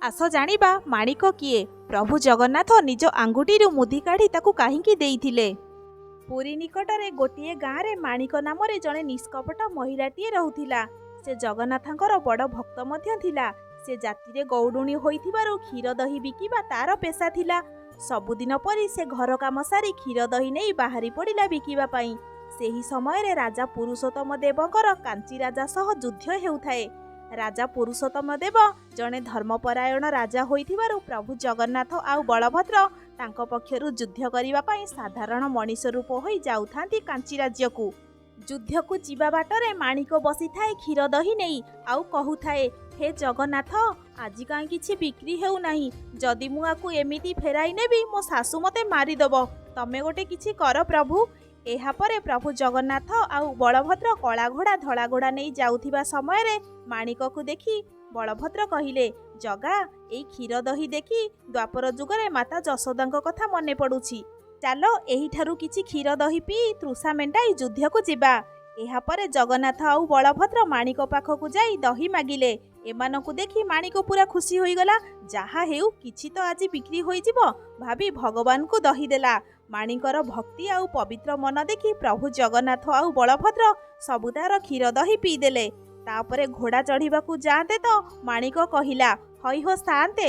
ଆସ ଜାଣିବା ମାଣିକ କିଏ। ପ୍ରଭୁ ଜଗନ୍ନାଥ ନିଜ ଆଙ୍ଗୁଠିରୁ ମୁଦି କାଢ଼ି ତାକୁ କାହିଁକି ଦେଇଥିଲେ। ପୁରୀ ନିକଟରେ ଗୋଟିଏ ଗାଁରେ ମାଣିକ ନାମରେ ଜଣେ ନିଷ୍କପଟ ମହିଳାଟିଏ ରହୁଥିଲା। ସେ ଜଗନ୍ନାଥଙ୍କର ବଡ଼ ଭକ୍ତ ମଧ୍ୟ ଥିଲା। ସେ ଜାତିରେ ଗୌଡ଼ୁଣୀ ହୋଇଥିବାରୁ କ୍ଷୀର ଦହି ବିକିବା ତାର ପେଶା ଥିଲା। ସବୁଦିନ ପରି ସେ ଘର କାମ ସାରି କ୍ଷୀର ଦହି ନେଇ ବାହାରି ପଡ଼ିଲା ବିକିବା ପାଇଁ। ସେହି ସମୟରେ ରାଜା ପୁରୁଷୋତ୍ତମ ଦେବଙ୍କର କାଞ୍ଚି ରାଜା ସହ ଯୁଦ୍ଧ ହେଉଥାଏ। ରାଜା ପୁରୁଷୋତ୍ତମ ଦେବ ଜଣେ ଧର୍ମପରାୟଣ ରାଜା ହୋଇଥିବାରୁ ପ୍ରଭୁ ଜଗନ୍ନାଥ ଆଉ ବଳଭଦ୍ର ତାଙ୍କ ପକ୍ଷରୁ ଯୁଦ୍ଧ କରିବା ପାଇଁ ସାଧାରଣ ମଣିଷ ରୂପ ହୋଇ ଯାଉଥାନ୍ତି କାଞ୍ଚି ରାଜ୍ୟକୁ। ଯୁଦ୍ଧକୁ ଯିବା ବାଟରେ ମାଣିକ ବସିଥାଏ କ୍ଷୀର ଦହି ନେଇ ଆଉ କହୁଥାଏ, ହେ ଜଗନ୍ନାଥ, ଆଜି କାହିଁ କିଛି ବିକ୍ରି ହେଉନାହିଁ। ଯଦି ମୁଁ ଆକୁ ଏମିତି ଫେରାଇ ନେବି ମୋ ଶାଶୁ ମୋତେ ମାରିଦେବ। ତମେ ଗୋଟେ କିଛି କର ପ୍ରଭୁ। ଏହାପରେ ପ୍ରଭୁ ଜଗନ୍ନାଥ ଆଉ ବଳଭଦ୍ର କଳା ଘୋଡ଼ା ଧଳା ଘୋଡ଼ା ନେଇ ଯାଉଥିବା ସମୟରେ ମାଣିକକୁ ଦେଖି ବଳଭଦ୍ର କହିଲେ, ଜଗା, ଏଇ କ୍ଷୀର ଦହି ଦେଖି ଦ୍ୱାପର ଯୁଗରେ ମାତା ଯଶୋଦାଙ୍କ କଥା ମନେ ପଡ଼ୁଛି। ଚାଲ ଏହିଠାରୁ କିଛି କ୍ଷୀର ଦହି ପିଇ ତୃଷା ମେଣ୍ଟାଇ ଯୁଦ୍ଧକୁ ଯିବା। ଏହାପରେ ଜଗନ୍ନାଥ ଆଉ ବଳଭଦ୍ର ମାଣିକ ପାଖକୁ ଯାଇ ଦହି ମାଗିଲେ। ଏମାନଙ୍କୁ ଦେଖି ମାଣିକ ପୁରା ଖୁସି ହୋଇଗଲା। ଯାହା ହେଉ କିଛି ତ ଆଜି ବିକ୍ରି ହୋଇଯିବ ଭାବି ଭଗବାନଙ୍କୁ ଦହି ଦେଲା। ମାଣିକର ଭକ୍ତି ଆଉ ପବିତ୍ର ମନ ଦେଖି ପ୍ରଭୁ ଜଗନ୍ନାଥ ଆଉ ବଳଭଦ୍ର ସବୁ ତାର କ୍ଷୀର ଦହି ପିଇଦେଲେ। ତାପରେ ଘୋଡ଼ା ଚଢ଼ିବାକୁ ଯାଆନ୍ତେ ତ ମାଣିକ କହିଲା, ହଇ ହୋ ସାନ୍ତେ,